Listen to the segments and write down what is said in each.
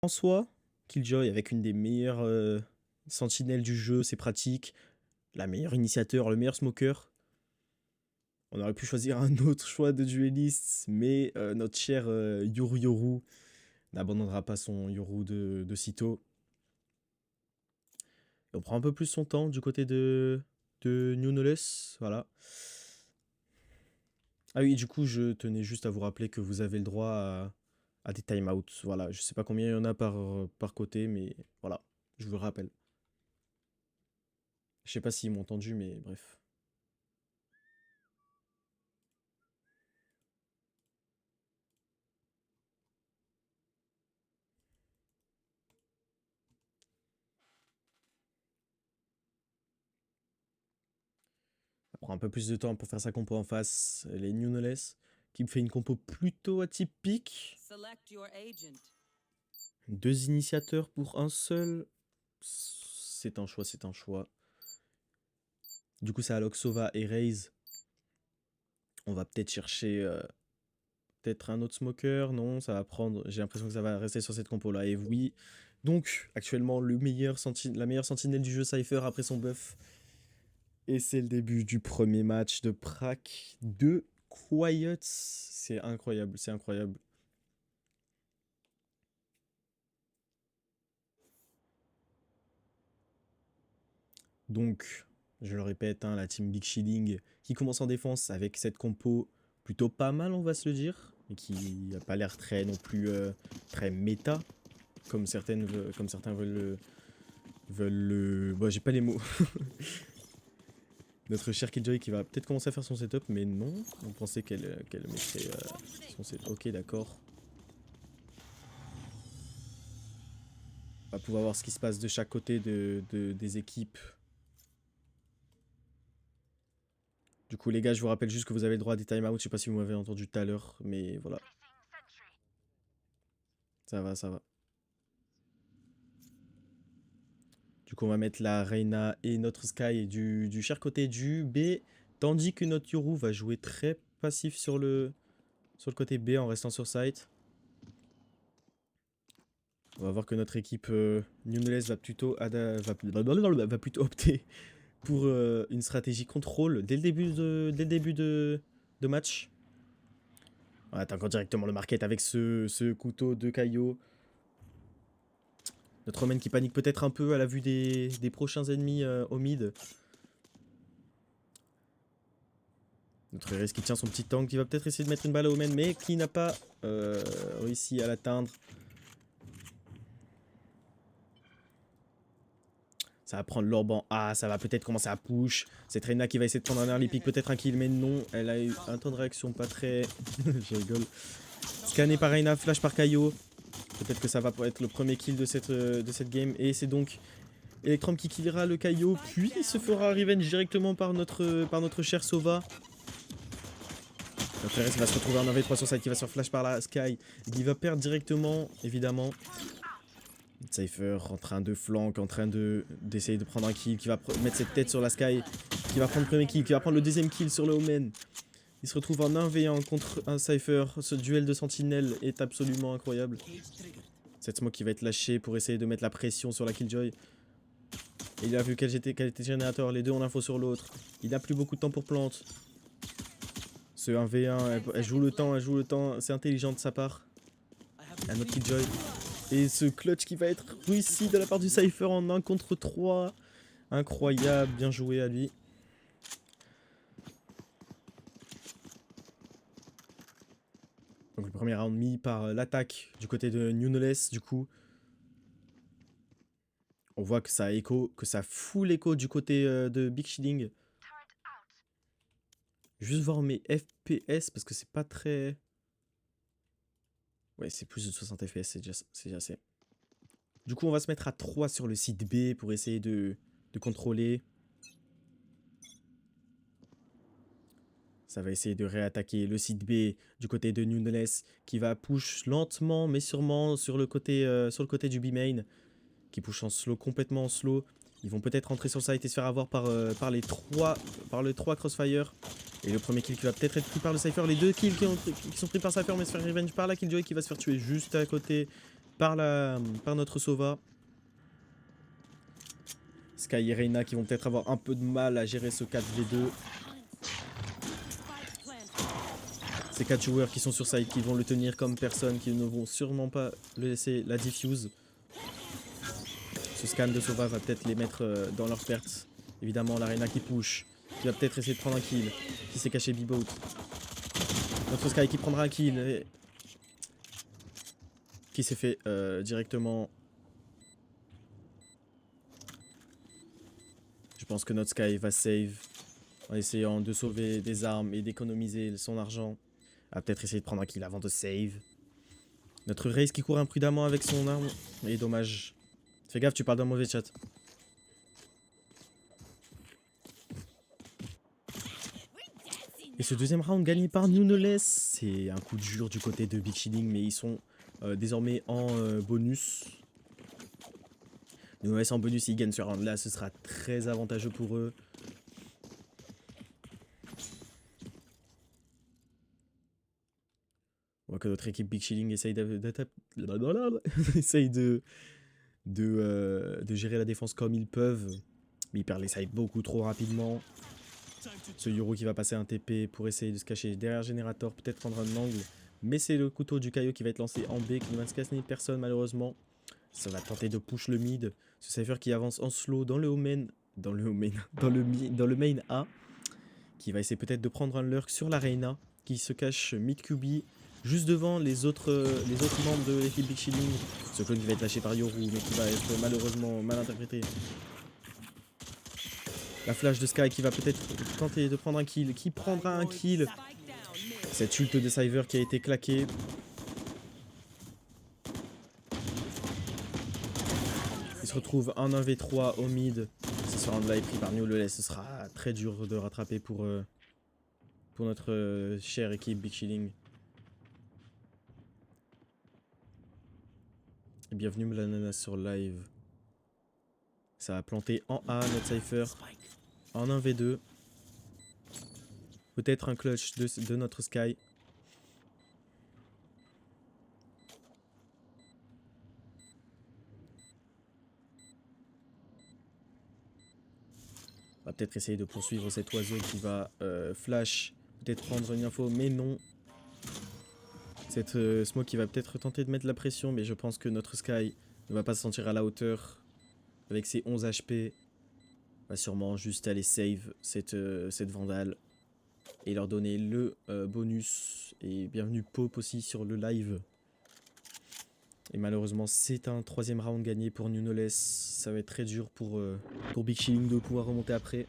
En soi, Killjoy avec une des meilleures sentinelles du jeu, c'est pratique. La meilleure initiateur, le meilleur smoker. On aurait pu choisir un autre choix de dueliste, mais notre cher Yoru Yoru n'abandonnera pas son Yoru de sitôt. Et on prend un peu plus son temps du côté de New Knowles, voilà. Ah oui, du coup, je tenais juste à vous rappeler que vous avez le droit à des timeouts. Voilà, je sais pas combien il y en a par côté, mais voilà, je vous le rappelle. Je sais pas s'ils m'ont entendu, mais bref. Ça prend un peu plus de temps pour faire sa compo en face. Les New Knowles, qui me fait une compo plutôt atypique. Deux initiateurs pour un seul. C'est un choix, c'est un choix. Du coup, ça alloc Sova et Raze. On va peut-être chercher peut-être un autre smoker. Non, ça va prendre. J'ai l'impression que ça va rester sur cette compo là. Et oui. Donc, actuellement, la meilleure sentinelle du jeu Cypher après son buff. Et c'est le début du premier match de Prac de Quiet. C'est incroyable, c'est incroyable. Donc, je le répète, hein, la team Big Shilling qui commence en défense avec cette compo plutôt pas mal, on va se le dire, mais qui n'a pas l'air très non plus très méta, comme certains veulent le. Bon, j'ai pas les mots. Notre cher Killjoy qui va peut-être commencer à faire son setup, mais non, on pensait qu'elle mettrait son setup. Ok, d'accord. On va pouvoir voir ce qui se passe de chaque côté des équipes. Du coup, les gars, je vous rappelle juste que vous avez le droit à des timeouts. Je sais pas si vous m'avez entendu tout à l'heure, mais voilà. Ça va, ça va. Du coup, on va mettre la Reina et notre Sky du cher côté du B, tandis que notre Yoru va jouer très passif sur le côté B en restant sur site. On va voir que notre équipe Newell's va plutôt opter pour une stratégie contrôle dès le début de match. On attaque directement le market avec ce couteau de Kaio. Notre Romaine qui panique peut-être un peu à la vue des prochains ennemis au mid. Notre Eris qui tient son petit tank, qui va peut-être essayer de mettre une balle à Omen, mais qui n'a pas réussi à l'atteindre. Ça va prendre l'orban. Ah, ça va peut-être commencer à push. C'est Reyna qui va essayer de prendre un early pick, peut-être un kill, mais non. Elle a eu un temps de réaction pas très... Je rigole. Scanné par Reyna, flash par Kaio. Peut-être que ça va être le premier kill de cette game. Et c'est donc Electrum qui killera le Kaio, puis il se fera revenge directement par notre cher Sova. Notre RS va se retrouver en 1v3 sur side qui va se faire flash par la Sky. Il va perdre directement, évidemment. Cypher en train de flank, en train d'essayer de prendre un kill, qui va mettre cette tête sur la Sky, qui va prendre le premier kill, qui va prendre le deuxième kill sur le Omen. Il se retrouve en 1v1 contre un Cypher. Ce duel de sentinelle est absolument incroyable. Cette smoke qui va être lâchée pour essayer de mettre la pression sur la Killjoy. Et il a vu qu'elle était générateur, les deux ont l'info sur l'autre. Il n'a plus beaucoup de temps pour plante. Ce 1v1, elle joue le temps, c'est intelligent de sa part. Un autre Killjoy. Et ce clutch qui va être réussi de la part du Cypher en 1 contre 3. Incroyable, bien joué à lui. Donc le premier round mis par l'attaque du côté de New Knowles, du coup. On voit que ça écho, que ça fout l'écho du côté de Big Shilling. Juste voir mes FPS parce que c'est pas très... Ouais, c'est plus de 60 FPS, c'est déjà assez. Du coup, on va se mettre à 3 sur le site B pour essayer de contrôler. Ça va essayer de réattaquer le site B du côté de New Knowles qui va push lentement mais sûrement sur le côté du B main. Qui push en slow, complètement en slow. Ils vont peut-être rentrer sur le site et se faire avoir par les 3 crossfire. Et le premier kill qui va peut-être être pris par le Cypher. Les deux kills qui sont pris par Cypher mais se faire revenge par la Killjoy qui va se faire tuer juste à côté par notre Sova. Sky et Reyna qui vont peut-être avoir un peu de mal à gérer ce 4v2. Ces 4 joueurs qui sont sur side, qui vont le tenir comme personne, qui ne vont sûrement pas le laisser la diffuse. Ce scan de Sova va peut-être les mettre dans leur perte. Évidemment, la Reyna qui push, qui va peut-être essayer de prendre un kill, qui s'est caché B-Boat. Notre Sky qui prendra un kill, et qui s'est fait directement. Je pense que notre Sky va save en essayant de sauver des armes et d'économiser son argent. A peut-être essayer de prendre un kill avant de save. Notre Raze qui court imprudemment avec son arme. Et dommage. Fais gaffe, tu parles d'un mauvais chat. Et ce deuxième round gagné par Nuneless. C'est un coup dur du côté de Big Shilling, mais ils sont désormais en bonus. Nuneless en bonus, ils gagnent ce round là, ce sera très avantageux pour eux. On voit que notre équipe Big Shilling essaye de gérer la défense comme ils peuvent. Mais ils perdent les sides beaucoup trop rapidement. Ce Yoru qui va passer un TP pour essayer de se cacher derrière Générateur, peut-être prendre un angle. Mais c'est le couteau du Kaio qui va être lancé en B, qui ne va se casser personne malheureusement. Ça va tenter de push le mid. Ce Cypher qui avance en slow dans le main A. Qui va essayer peut-être de prendre un lurk sur la Reyna. Qui se cache mid QB. Juste devant les autres membres de l'équipe Big Shilling. Ce clone qui va être lâché par Yoru, mais qui va être malheureusement mal interprété. La flash de Sky qui va peut-être tenter de prendre un kill. Qui prendra un kill? Cette ult de Cypher qui a été claquée. Il se retrouve en 1v3 au mid. Si ce round là est pris par Nuneless, ce sera très dur de rattraper pour notre chère équipe Big Shilling. Et bienvenue Mlananas sur live. Ça va planter en A notre Cypher. En 1v2. Peut-être un clutch de notre Sky. On va peut-être essayer de poursuivre cet oiseau qui va flash. Peut-être prendre une info, mais non. Cette smoke qui va peut-être tenter de mettre la pression, mais je pense que notre Sky ne va pas se sentir à la hauteur. Avec ses 11 HP. Va sûrement juste aller save cette Vandale. Et leur donner le bonus. Et bienvenue Pope aussi sur le live. Et malheureusement c'est un troisième round gagné pour Nuneless. Ça va être très dur pour Big Shilling de pouvoir remonter après.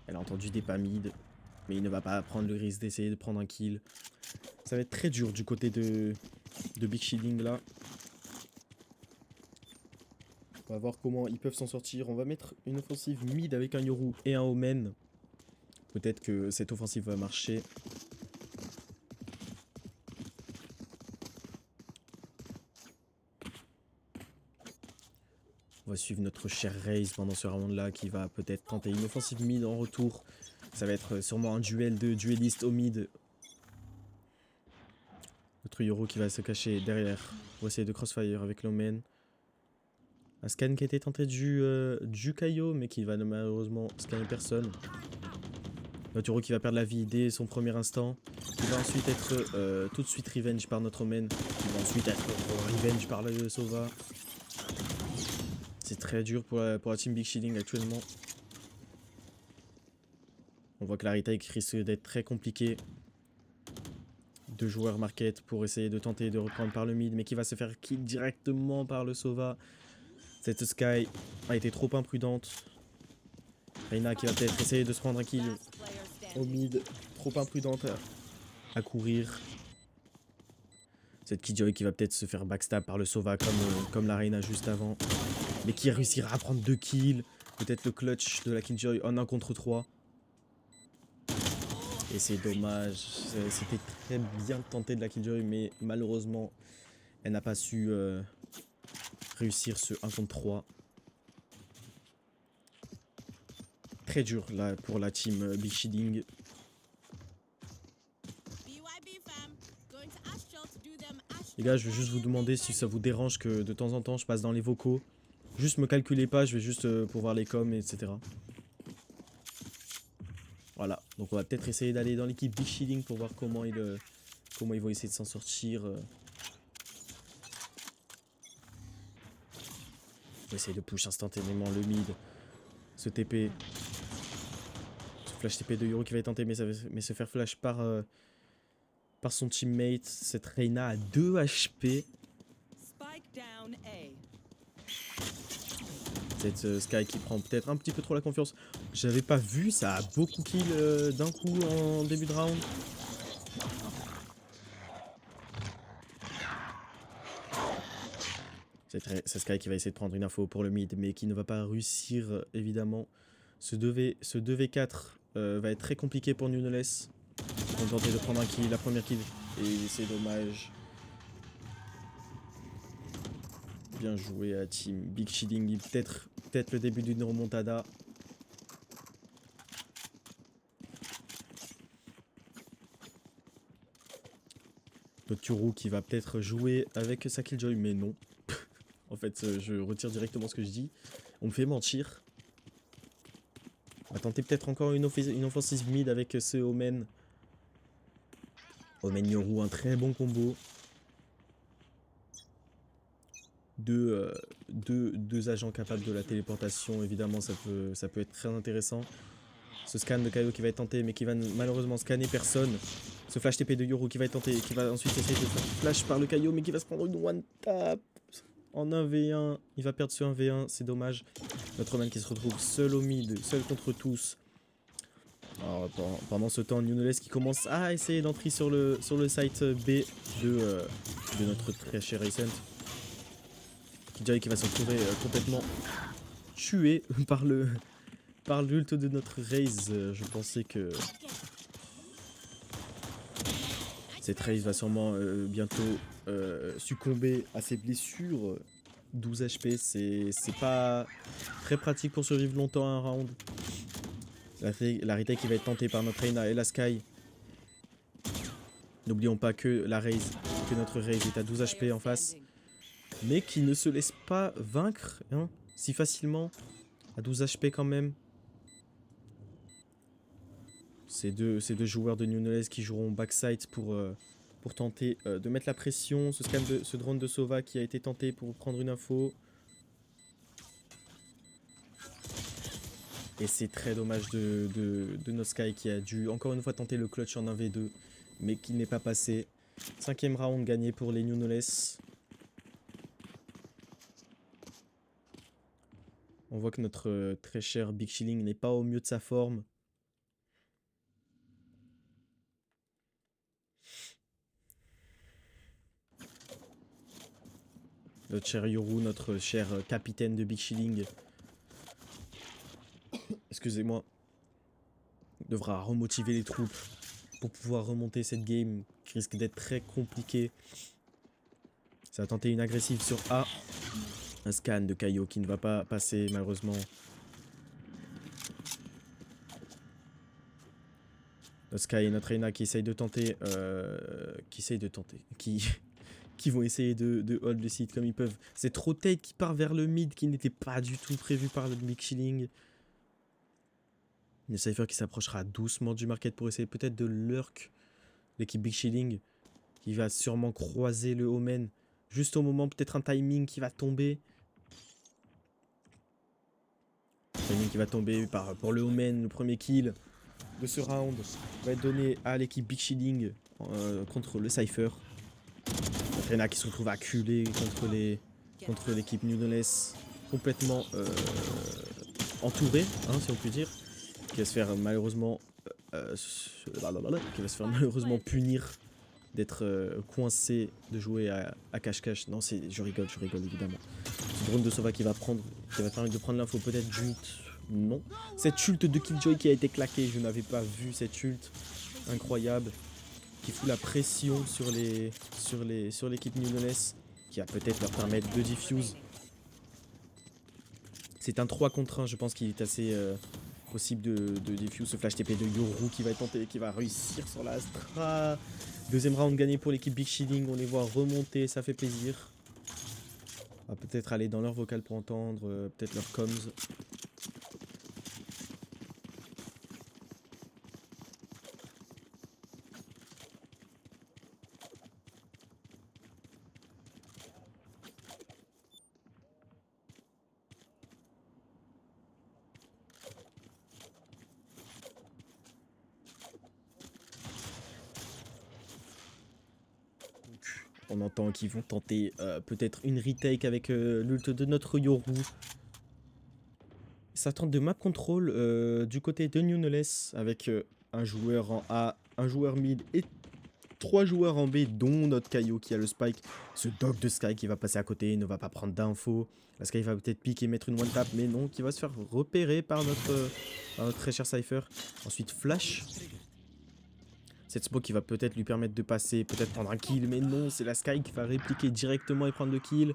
Elle a entendu des pas mid. Mais il ne va pas prendre le risque d'essayer de prendre un kill. Ça va être très dur du côté de Big Shilling là. On va voir comment ils peuvent s'en sortir. On va mettre une offensive mid avec un Yoru et un Omen. Peut-être que cette offensive va marcher. On va suivre notre cher Raze pendant ce round là qui va peut-être tenter une offensive mid en retour. Ça va être sûrement un duel de duellistes au mid. Notre Yoru qui va se cacher derrière pour essayer de crossfire avec l'Omen. Un scan qui a été tenté du Kaio mais qui va malheureusement scanner personne. Notre Yoru qui va perdre la vie dès son premier instant. Qui va ensuite être tout de suite revenge par notre Omen. Qui va ensuite être revenge par le Sova. C'est très dur pour la team Big Shilling actuellement. On voit que la retake risque d'être très compliquée. Deux joueurs market pour essayer de tenter de reprendre par le mid, mais qui va se faire kill directement par le Sova. Cette Sky a été trop imprudente. Reyna qui va peut-être essayer de se prendre un kill au mid. Trop imprudente à courir. Cette Killjoy qui va peut-être se faire backstab par le Sova comme la Reyna juste avant. Mais qui réussira à prendre 2 kills. Peut-être le clutch de la Killjoy en 1 contre 3. Et c'est dommage. C'était très bien tenté de la Killjoy. Mais malheureusement, elle n'a pas su réussir ce 1 contre 3. Très dur là pour la team Big Shilling. Les gars, je vais juste vous demander si ça vous dérange que de temps en temps je passe dans les vocaux. Juste me calculez pas, je vais juste pour voir les coms, etc. Voilà, donc on va peut-être essayer d'aller dans l'équipe Big Shielding pour voir comment ils vont essayer de s'en sortir. On va essayer de push instantanément le mid. Ce TP. Ce flash TP de Yoru qui va être tenté, mais se faire flash par son teammate. Cette Reyna a 2 HP. Cette Sky qui prend peut-être un petit peu trop la confiance. J'avais pas vu, ça a beaucoup kill d'un coup en début de round. C'est Sky qui va essayer de prendre une info pour le mid, mais qui ne va pas réussir évidemment. Ce 2v4 va être très compliqué pour Nuneless. On va tenter de prendre un kill, la première kill, et c'est dommage. Bien joué à team Big Shielding, peut-être le début d'une remontada. Notre Turu qui va peut-être jouer avec sa Killjoy, mais non. En fait, je retire directement ce que je dis. On me fait mentir. On va tenter peut-être encore une offensive mid avec ce Omen. Omen Yoru, un très bon combo. Deux agents capables de la téléportation, évidemment ça peut être très intéressant. Ce scan de Kaio qui va être tenté mais qui va malheureusement scanner personne. Ce flash TP de Yoru qui va être tenté et qui va ensuite essayer de faire flash par le Kaio mais qui va se prendre une one tap en 1v1. Il va perdre ce 1v1, c'est dommage. Notre man qui se retrouve seul au mid, seul contre tous. Alors, pendant ce temps, Nuneless qui commence à essayer d'entrer sur le site B de notre très cher Ascent. Killjoy qui va se retrouver complètement tué par l'ult de notre Raze. Je pensais que cette Raze va sûrement bientôt succomber à ses blessures. 12 HP, c'est pas très pratique pour survivre longtemps à un round. La retake qui va être tentée par notre Reyna et la Sky. N'oublions pas que notre Raze est à 12 HP en face. Mais qui ne se laisse pas vaincre si facilement. À 12 HP quand même. Ces deux joueurs de Nuneless qui joueront backside pour tenter de mettre la pression. Ce drone de Sova qui a été tenté pour prendre une info. Et c'est très dommage de No Sky qui a dû encore une fois tenter le clutch en 1v2. Mais qui n'est pas passé. 5ème round gagné pour les Nuneless. On voit que notre très cher Big Shielding n'est pas au mieux de sa forme. Notre cher Yoru, notre cher capitaine de Big Shielding, excusez-moi, devra remotiver les troupes pour pouvoir remonter cette game qui risque d'être très compliquée. Ça va tenter une agressive sur A. Un scan de Kaio qui ne va pas passer malheureusement. Notre Sky et notre Reyna qui essayent de tenter. Qui vont essayer de hold le site comme ils peuvent. C'est trop Tate qui part vers le mid qui n'était pas du tout prévu par le Big Shielding. Le Cypher qui s'approchera doucement du market pour essayer peut-être de lurk l'équipe Big Shielding qui va sûrement croiser le Omen juste au moment, peut-être un timing qui va tomber. Timing qui va tomber pour le Omen, le premier kill de ce round va être donné à l'équipe Big Shielding contre le Cypher. Reyna qui se retrouve acculé contre l'équipe Nuneless, complètement entourée, si on peut dire, qui va se faire malheureusement punir d'être coincé, de jouer à cache-cache. Non, je rigole évidemment. Ce drone de Sova qui va permettre de prendre l'info, peut-être d'ult. Non. Cette ult de Killjoy qui a été claquée, je n'avais pas vu cette ult. Incroyable. Qui fout la pression sur l'équipe Nuneless, qui va peut-être leur permettre de diffuse. C'est un 3 contre 1, je pense qu'il est assez Possible de défuse ce flash TP de Yoru qui va être tenté, qui va réussir sur la Astra. Deuxième round gagné pour l'équipe Big Shielding. On les voit remonter, ça fait plaisir. On va peut-être aller dans leur vocal pour entendre, peut-être leur comms. On entend qu'ils vont tenter peut-être une retake avec l'ult de notre Yoru. Ça tente de map control du côté de Newnes avec un joueur en A, un joueur mid et 3 joueurs en B, dont notre Kaio qui a le spike. Ce dog de Sky qui va passer à côté, ne va pas prendre d'infos. La Sky va peut-être piquer, mettre une one tap, mais non, qui va se faire repérer par notre très cher Cypher. Ensuite, Flash. Cette smoke qui va peut-être lui permettre de passer, peut-être prendre un kill, mais non, c'est la Sky qui va répliquer directement et prendre le kill.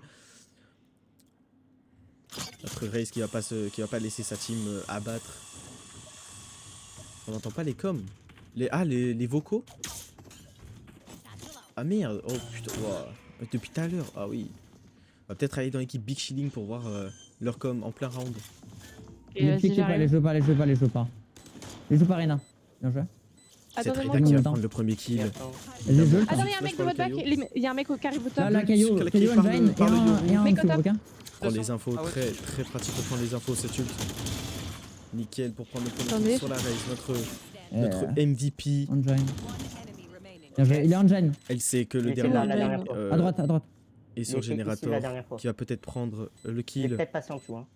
Notre Raze qui va pas laisser sa team abattre. On n'entend pas les coms. Les vocaux. Ah merde, oh putain, wow. Depuis tout à l'heure, ah oui. On va peut-être aller dans l'équipe Big Shielding pour voir leur com en plein round. Ne piquez pas, les jeux pas. Les jeux pas Rena. Bien joué. C'est Attendez-moi. Reda qui va prendre le premier kill. Attends, Les jeux. il y a un mec de votre back. Il y a un mec qui arrive au top. Là, Kaio, Qui Kaio parle- Engine parle de et un Mec au top. Fukuoka. Prendre les infos, Ah ouais. très pratique pour prendre les infos, cette ult. Nickel pour prendre le premier Attendez. kill sur la Raze. Notre MVP, Engine. Bien joué. Il est Engine. elle sait que le Mais c'est dernier la dernière fois. À droite. est sur Il était ici la Générateur, dernière fois. qui va peut-être prendre le Il est kill. peut-être passé en dessous. Hein.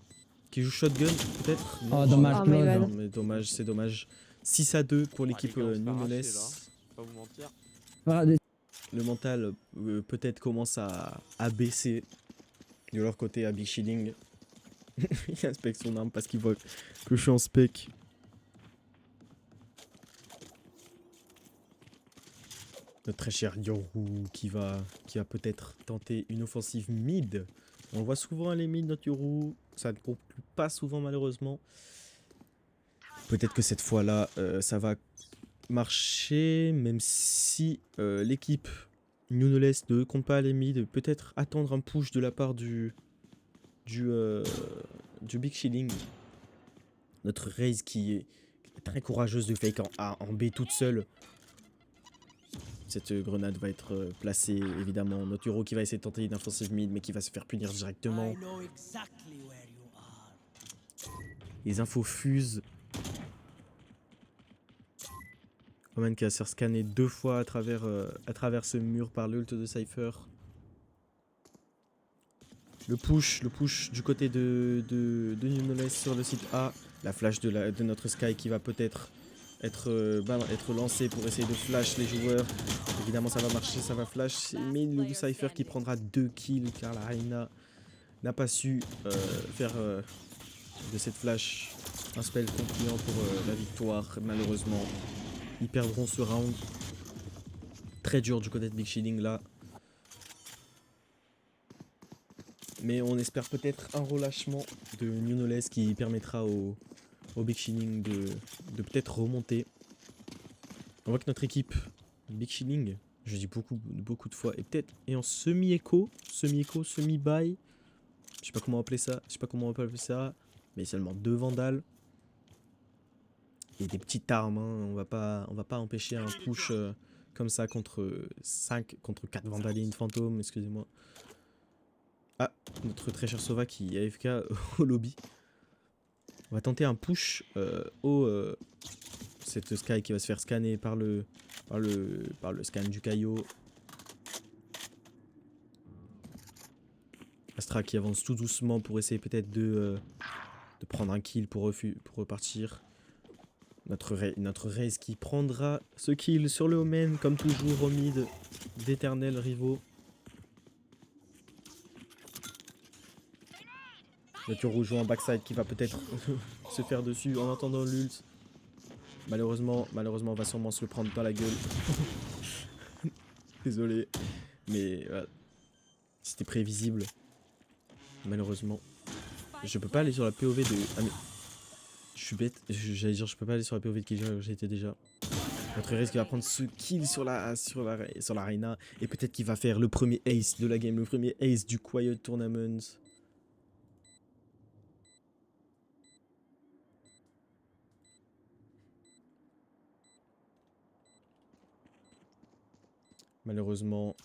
Qui joue shotgun, peut-être. Oh, dommage, Oh, my Claude. bad. Non, mais dommage, c'est dommage. 6-2 pour l'équipe les gars, on se fait Newnes. arracher, là. Pas vous mentir. Voilà, Le mental peut-être commence à baisser de leur côté à Big Shielding. Il inspecte son arme parce qu'il voit que je suis en spec. Notre très cher Yoru qui va peut-être tenter une offensive mid. On le voit souvent aller mid, notre Yoru. Ça ne conclut pas souvent malheureusement. Peut-être que cette fois-là, ça va marcher, même si l'équipe Newnes ne compte pas aller mid. Peut-être attendre un push de la part du Big Shielding. Notre Raze qui est très courageuse de fake en A, en B toute seule. Cette grenade va être placée, évidemment. Notre Euro qui va essayer de tenter une offensive mid, mais qui va se faire punir directement. Les infos fusent. Omen qui va se faire scanner 2 fois à travers ce mur par l'ult de Cypher. Le push du côté de Newnes sur le site A. La flash de notre Sky qui va peut-être être lancée pour essayer de flash les joueurs. Évidemment ça va marcher, ça va flash. Mais le Cypher qui prendra 2 kills car la Reina n'a pas su faire de cette flash un spell concluant pour la victoire. Malheureusement, ils perdront ce round. Très dur du côté de Big Shielding là. Mais on espère peut-être un relâchement de Newnes qui permettra au Big Shielding de peut-être remonter. On voit que notre équipe Big Shielding, je dis beaucoup de fois, est en semi-écho, semi-buy. Je sais pas comment appeler ça, mais seulement 2 vandales. Et des petites armes, hein. On va pas empêcher un push comme ça contre 4 vandales et une fantôme, excusez-moi. Ah, notre très cher Sova qui est AFK au lobby. On va tenter un push cette Sky qui va se faire scanner par le scan du Kaio. Astra qui avance tout doucement pour essayer peut-être de prendre un kill pour repartir. Notre Raze qui prendra ce kill sur le Omen comme toujours au mid d'éternels rivaux. Notre Yoru joue en backside qui va peut-être se faire dessus en entendant l'ult. Malheureusement, on va sûrement se le prendre dans la gueule. Désolé, mais voilà. C'était prévisible. Malheureusement. Je peux pas aller sur la POV de... Ah mais... Je suis bête, j'allais dire je peux pas aller sur la POV de Killjoy, j'ai été déjà. Notre Raze qui va prendre ce kill sur la Reyna. Et peut-être qu'il va faire le premier ace de la game, le premier ace du Quiet Tournament. Malheureusement,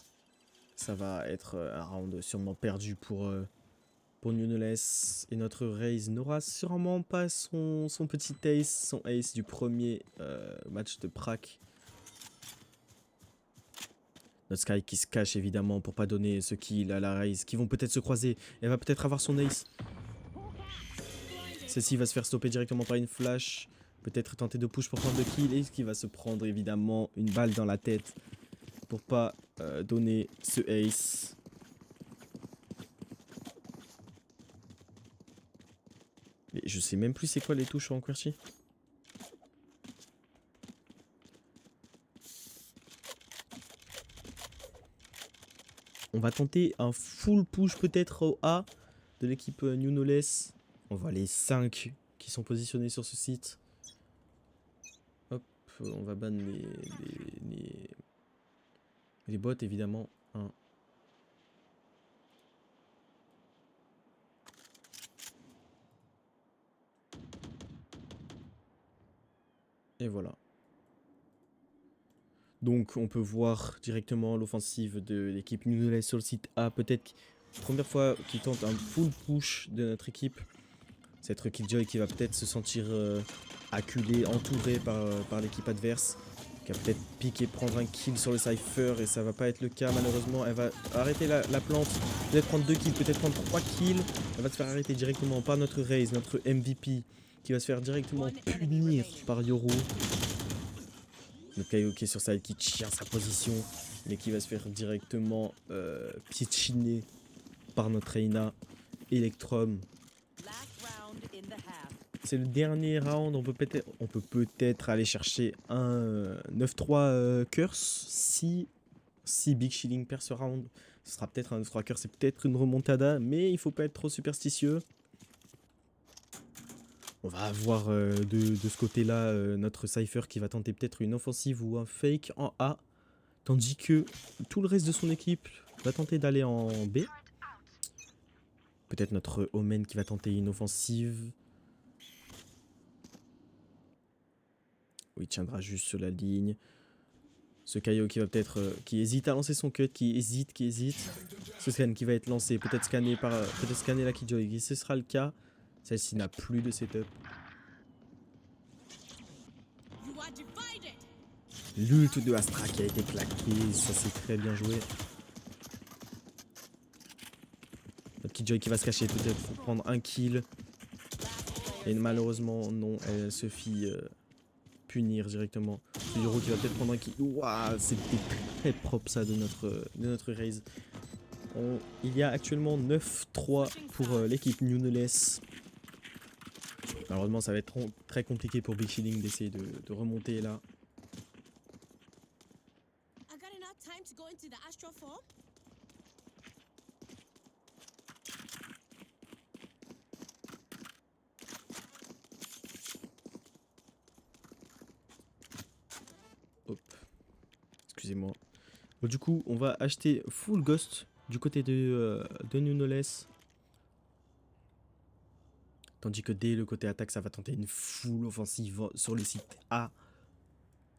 ça va être un round sûrement perdu pour Newless. Et notre Raze n'aura sûrement pas son petit ace, son ace du premier match de Prac. Notre Sky qui se cache évidemment pour pas donner ce kill à la Raze, qui vont peut-être se croiser. Elle va peut-être avoir son ace. Celle-ci va se faire stopper directement par une flash. Peut-être tenter de push pour prendre le kill. Et qui va se prendre évidemment une balle dans la tête pour pas donner ce ace. Mais je sais même plus c'est quoi les touches en QWERTY. On va tenter un full push peut-être au A de l'équipe New Knowless. On voit les 5 qui sont positionnés sur ce site. Hop, on va ban les bots évidemment. Hein. Et voilà. Donc on peut voir directement l'offensive de l'équipe New Knowless sur le site A. Peut-être première fois qu'ils tentent un full push de notre équipe. C'est être Killjoy qui va peut-être se sentir acculé, entouré par l'équipe adverse. Qui va peut-être piquer, prendre un kill sur le Cypher. Et ça va pas être le cas malheureusement. Elle va arrêter la plante. Peut-être prendre 2 kills, peut-être prendre 3 kills. Elle va se faire arrêter directement par notre Raze, notre MVP. Qui va se faire directement punir par Yoru. Le Kaio qui est sur side qui tient sa position. Mais qui va se faire directement piétiner par notre Reyna. Electrum. C'est le dernier round, on peut peut-être aller chercher un 9-3 curse si Big Shilling perd ce round. Ce sera peut-être un 9-3 curse, c'est peut-être une remontada, mais il faut pas être trop superstitieux. On va avoir de ce côté-là notre Cypher qui va tenter peut-être une offensive ou un fake en A, tandis que tout le reste de son équipe va tenter d'aller en B. Peut-être notre Omen qui va tenter une offensive. Où il tiendra juste sur la ligne. Ce Kaio qui va peut-être... qui hésite à lancer son cut, qui hésite. Ce scan qui va être lancé, peut-être scanner la Killjoy. Ce sera le cas. Celle-ci n'a plus de setup. L'ult de Astra qui a été claqué, ça c'est très bien joué. Notre Killjoy qui va se cacher peut-être pour prendre un kill. Et malheureusement non, elle se fit... punir directement. Yoru qui va peut-être prendre un kill. Waouh, c'était très propre ça de notre Raze. Il y a actuellement 9-3 pour l'équipe New Knowless. Malheureusement, ça va être très compliqué pour Big Shilling d'essayer de remonter là. Hop. Excusez-moi. Bon, du coup, on va acheter full ghost du côté de New Knowless. Tandis que dès le côté attaque, ça va tenter une full offensive sur le site A.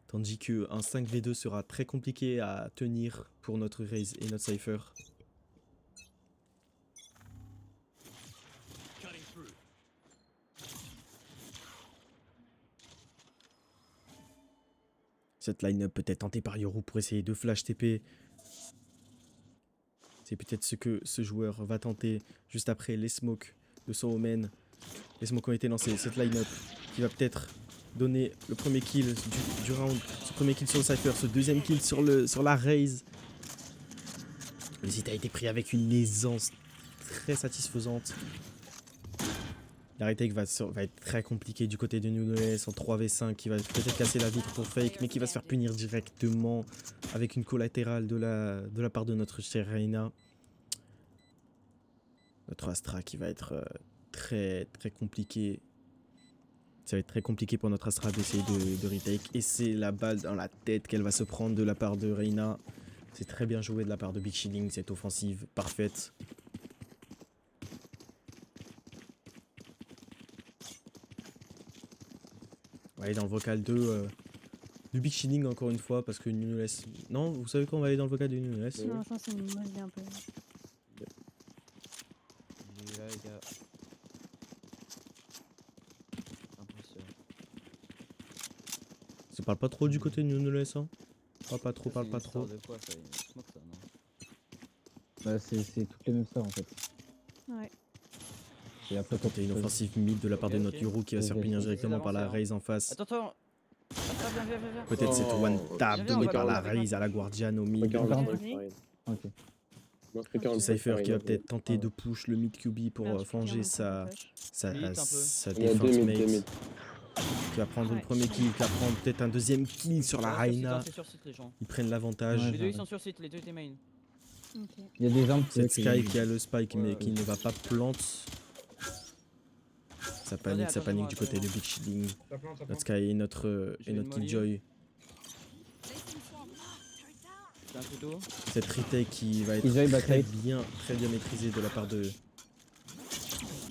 Tandis qu'un 5v2 sera très compliqué à tenir pour notre Raze et notre Cypher. Cette line-up peut être tentée par Yoru pour essayer de flash TP. C'est peut-être ce que ce joueur va tenter juste après les smokes de son Omen. Les smokes ont été lancés. Cette line-up qui va peut-être donner le premier kill du round. Ce premier kill sur le Cypher, ce deuxième kill sur la Raze. Le site a été pris avec une aisance très satisfaisante. La retake va être très compliquée du côté de New Knowless en 3v5 qui va peut-être casser la vitre pour fake mais qui va se faire punir directement avec une collatérale de la part de notre chère Reyna. Notre Astra qui va être très très compliqué Ça va être très compliqué pour notre Astra d'essayer de retake. Et c'est la balle dans la tête qu'elle va se prendre de la part de Reyna. C'est très bien joué de la part de Big Shilling, cette offensive parfaite. On va aller dans le vocal du Big Shilling encore une fois parce que Nunes... Non, vous savez qu'on va aller dans le vocal de Nunes? Non, je pense que c'est une bonne idée un peu. Il est là, les gars. Impressionnant. Ça parle pas trop du côté de Nunes, hein? Pas trop, parle pas trop. De quoi, ça, une smoke, ça, non? Bah, c'est toutes les mêmes stars en fait. Ouais. Et après, Quand t'as une offensive mid de la part de notre Yoru qui va se faire punir directement par la Raze en face. Attends. Viens. Peut-être cette one tap Viens, donnée on va par la le- Raze à la Guardian au mid. Ok. C'est Cypher qui va peut-être tenter de push le mid QB pour venger sa Vite, un peu. défense mate. Qui va prendre le premier kill, qui va prendre peut-être un deuxième kill sur la Reyna. C'est sur site, les gens. Ils prennent l'avantage. Ouais. Les deux, ils sont sur site, les deux, t'es main. Ok. Il y a des armes Cette Sky qui a le spike mais Ouais. qui ne va pas plante. Ça panique Attendez-moi, du côté de Big Shilling. Notre Sky et notre J'ai une molly. Killjoy. J'ai un couteau. Cette retake qui va être Killjoy très back bien maîtrisée de la part de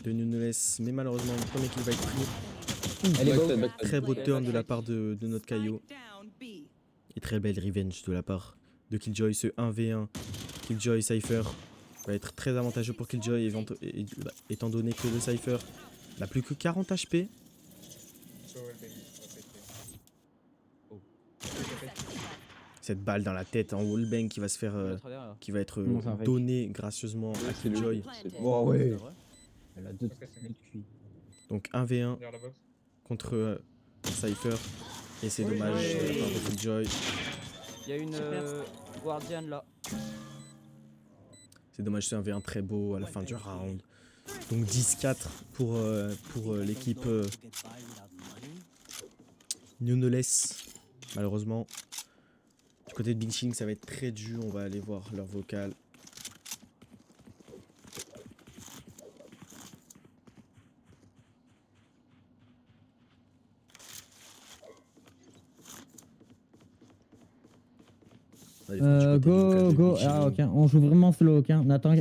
Nunes. Mais malheureusement le premier kill va être pris. Elle est beau. Très beau turn de la part de notre Kaio. Et très belle revenge de la part de Killjoy. Ce 1v1 Killjoy Cypher va être très avantageux pour Killjoy étant donné que le Cypher n'a plus que 40 HP. Cette balle dans la tête en wallbang qui va se faire qui va être Non, c'est un fake. donnée gracieusement à Killjoy. Oh ouais. C'est vrai. Elle a deux cuits. Donc 1v1 contre Cypher. Et c'est dommage de la part de Killjoy. Il y a une Guardian là. C'est dommage, c'est un V1 très beau à la fin du round. Donc 10-4 pour l'équipe Nunes. Malheureusement. Du côté de Big Shilling, ça va être très dur. On va aller voir leur vocal. Allez, du côté du vocal de Go. Big Shilling. Ah, ok. On joue vraiment slow, ok. On attend.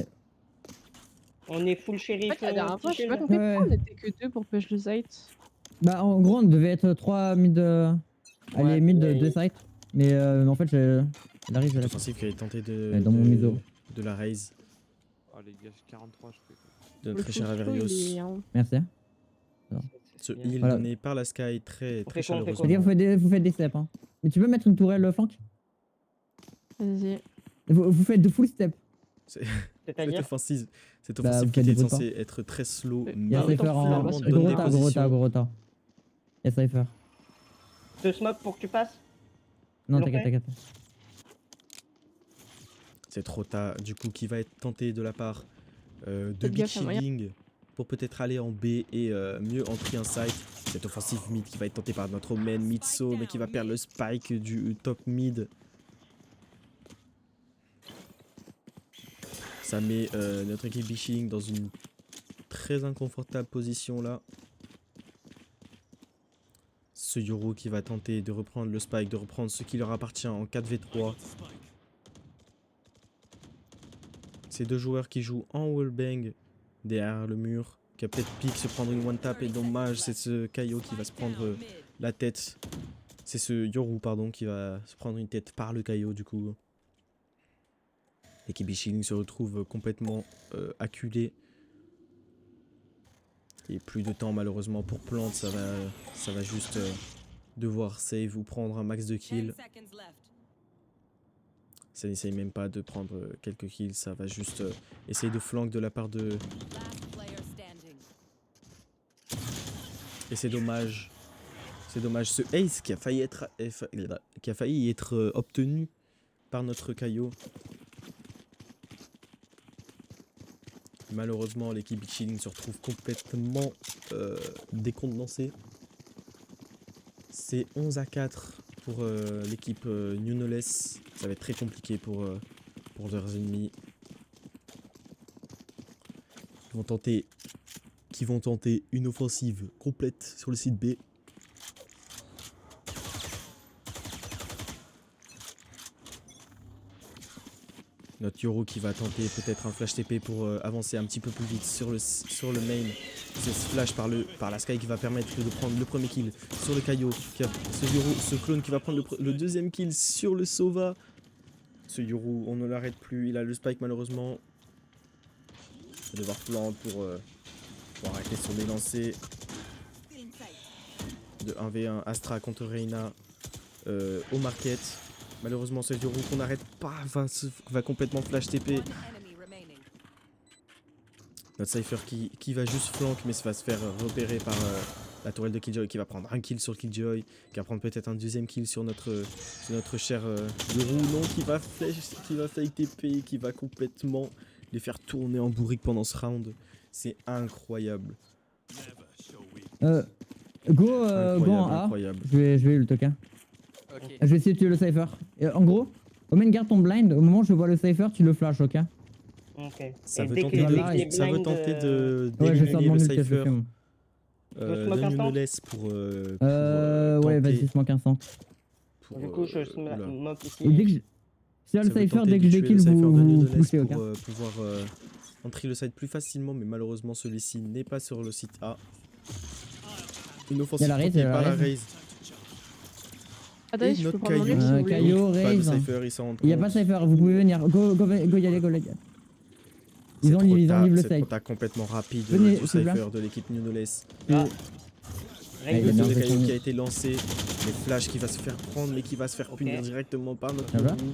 On est full En shérif. fait, la dernière fois, je sais pas là. compris Ouais. pourquoi on était que deux pour push le site. Bah, en gros, on devait être 3 mid. Allez, mid mais- 2 sites. Mais en fait, elle arrive à Cette la offensive qui avait tenté Elle est dans mon miso. de la raise Oh les gars, j'ai 43 je fais. de notre Le très cher full slow, Averios. il est en- Merci. Ce bien. heal Voilà. donné par la Sky très On fait quoi, on fait chaleureusement. quoi Les gars, vous faites des steps. Hein. Mais tu peux mettre une tourelle flank. Vas-y. Vous faites de full step. Cette C'est-à-dire offensive, cette Bah, offensive vous qui faites était des bruits de censée être très slow, Il Il y a Ah, Cypher autant en. faire, donne des Gros positions. tas. Il y a Cypher. te smoke pour que tu passes. Non, L'ont fait t'inquiète. C'est trop tard, du coup, qui va être tenté de la part de Faites Big gaffe, il y a moyen. Shilling pour peut-être aller en B et mieux entrer en site. Cette offensive mid qui va être tentée par notre main Mitso, mais qui va perdre le spike du top mid. Ça met notre équipe Big Shilling dans une très inconfortable position là. Ce Yoru qui va tenter de reprendre le spike, de reprendre ce qui leur appartient en 4v3. Ces deux joueurs qui jouent en wallbang derrière le mur, qui a peut-être pique se prendre une one tap et dommage, c'est ce Kaio qui va se prendre la tête. C'est ce Yoru pardon qui va se prendre une tête par le Kaio du coup. L'équipe Shilling se retrouve complètement acculée. Et plus de temps malheureusement pour Plante, ça va juste devoir save ou prendre un max de kills. Ça n'essaye même pas de prendre quelques kills, ça va juste essayer de flank de la part de... Et c'est dommage. C'est dommage. Ce ace qui a failli être obtenu par notre Kaio. Malheureusement, l'équipe Big Shilling se retrouve complètement décontenancée. C'est 11-4 pour l'équipe Nunes. Ça va être très compliqué pour leurs ennemis. Ils vont tenter qui vont tenter une offensive complète sur le site B. Notre Yoru qui va tenter peut-être un flash TP pour avancer un petit peu plus vite sur le main. C'est ce flash par la Sky qui va permettre de prendre le premier kill sur le Kaio. Ce clone qui va prendre le deuxième kill sur le Sova. Ce Yoru, on ne l'arrête plus. Il a le spike malheureusement. Il va devoir plant pour arrêter son élancé. De 1v1 Astra contre Reina au market. Malheureusement, ce Yoru qu'on n'arrête pas va complètement flash TP. Notre Cypher qui va juste flank, mais va se faire repérer par la tourelle de Killjoy, qui va prendre un kill sur Killjoy, qui va prendre peut-être un deuxième kill sur notre cher Yoru. Non, qui va fake TP, qui va complètement les faire tourner en bourrique pendant ce round. C'est incroyable. Go en A. Incroyable. Je vais le token. Ok. Je vais essayer de tuer le Cypher. En gros, Omen garde ton blind. Au moment où je vois le Cypher, tu le flash, ok? Ok. Ça Et veut dès tenter que- dès de- que les ça veut blinds, tenter de Ouais, je sors de d'éliminer mon le ult, je Cypher. fais mon. smoke Ne instant nous laisse pour Ouais, tenter vas-y, smoke instant. pour, Du coup, je oula. smoke ici. Et dès que je. Si là le Ça veut Cypher, tenter dès que de je tuer kill, le Cypher de vous Nunez pushez, ok? pour pouvoir entrer le site plus facilement, mais malheureusement celui-ci n'est pas sur le site A. Une offensive Il y a la raise, tentée il y a la par la raise. raise. Attendez, Et je peux notre prendre mon Caillou. ult si vous voulez. Caillou, Pas de raise. Cypher, il s'en rend Il y a pas de compte. Cypher, vous pouvez venir. Go y aller, go les gars. C'est Ils ont trop livré tard, le c'est site. trop tard, complètement rapide Venez, du s'il vous plaît. Cypher de l'équipe Nunoles. Ah. il Le est tour bien de Caillou fait. qui a été lancé, les flashs qui va se faire prendre mais qui va se faire Ok. punir directement par notre Ça va Yoru.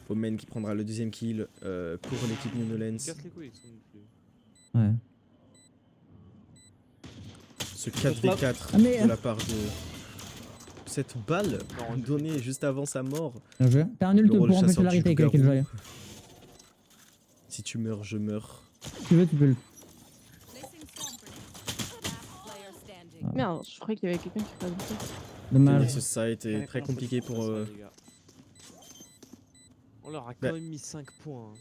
Omen qui prendra le deuxième kill pour l'équipe Nunolens. Casse les couilles avec son nucléo. Ouais. Ce 4v4 Ah, mais- de la part de cette balle Non, donnée juste avant sa mort. Bien joué. T'as un ult Le pour rôle empêcher chasseur la du retake avec loup-garou. Killjoy. Si tu meurs, je meurs. Si tu veux, tu peux le. Merde, je croyais qu'il y avait quelqu'un qui faisait ça. Tenir Dommage. ce site est très compliqué pour Ça, les gars. On leur a quand même mis 5 points. hein.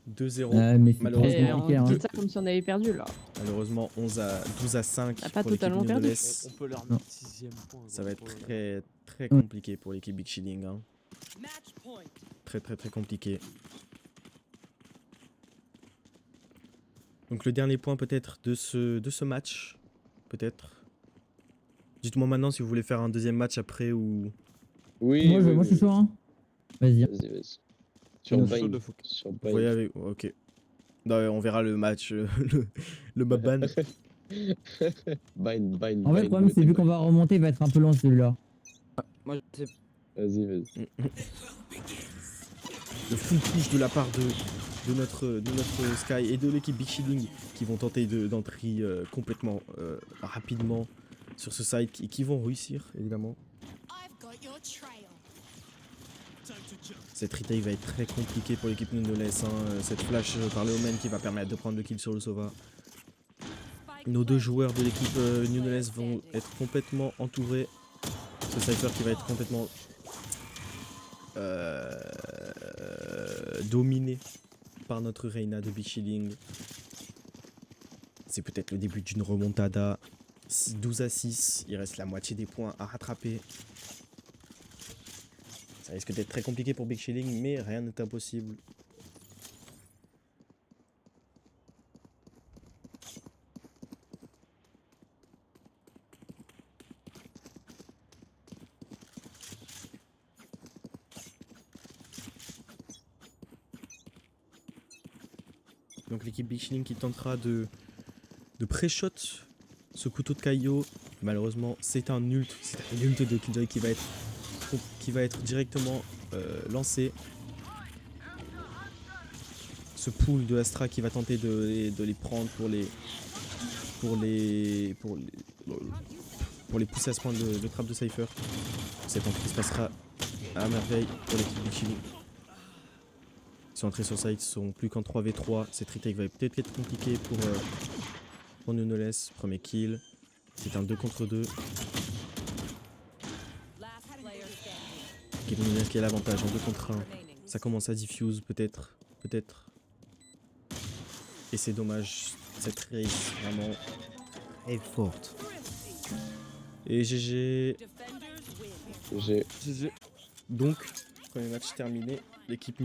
2-0. Mais c'est Malheureusement, très Et on compliqué, hein. dit ça comme si on avait perdu là. Malheureusement, 12-5 T'as pas pour l'équipe totalement perdu. Nunoles. On peut leur Non. mettre 6ème point. Ça va être gros. très compliqué pour l'équipe Big Shilling. Hein. Très compliqué. Donc le dernier point peut-être de ce match. Peut-être. Dites-moi maintenant si vous voulez faire un deuxième match après ou... Oui, Moi, oui, je suis oui. chaud, hein. Vas-y. Vas-y, vas-y. Sur Chaud Bind. de fou. Sur Vous Bind. voyez avec... Ok. Non, on verra le match, le Maban. Bind. En fait, le Bind, problème, c'est vu qu'on va remonter, il va être un peu long celui-là. Moi, je sais Vas-y. Le full push de la part de notre Sky et de l'équipe Big Shilling qui vont tenter d'entrer complètement rapidement sur ce site et qui vont réussir évidemment. Cette retake va être très compliquée pour l'équipe Nunoles. Cette flash par le Omen qui va permettre de prendre le kill sur le Sova. Nos deux joueurs de l'équipe Nunoles vont être complètement entourés. Ce Cypher qui va être complètement dominé par notre Reina de Big Shilling. C'est peut-être le début d'une remontada. 12-6, il reste la moitié des points à rattraper. Ça risque d'être très compliqué pour Big Shilling, mais rien n'est impossible. Donc l'équipe Big Shilling qui tentera de pré-shot ce couteau de Kaio. Malheureusement, c'est un ult de Killjoy qui va être directement lancé. Ce pool de Astra qui va tenter de les prendre pour les pousser à ce point de trap de Cypher. Cette entrée se passera à merveille pour l'équipe Big Shilling. Ils sont entrés sur site, ils sont plus qu'en 3v3. Cette retake va peut-être être compliquée pour Nunoles. Premier kill. C'est un 2 contre 2. L'équipe Nunoles qui a l'avantage en 2 contre 1. Ça commence à diffuse peut-être. Et c'est dommage. cette race, vraiment. est forte. Et GG. J'ai GG. Donc, premier match terminé, l'équipe New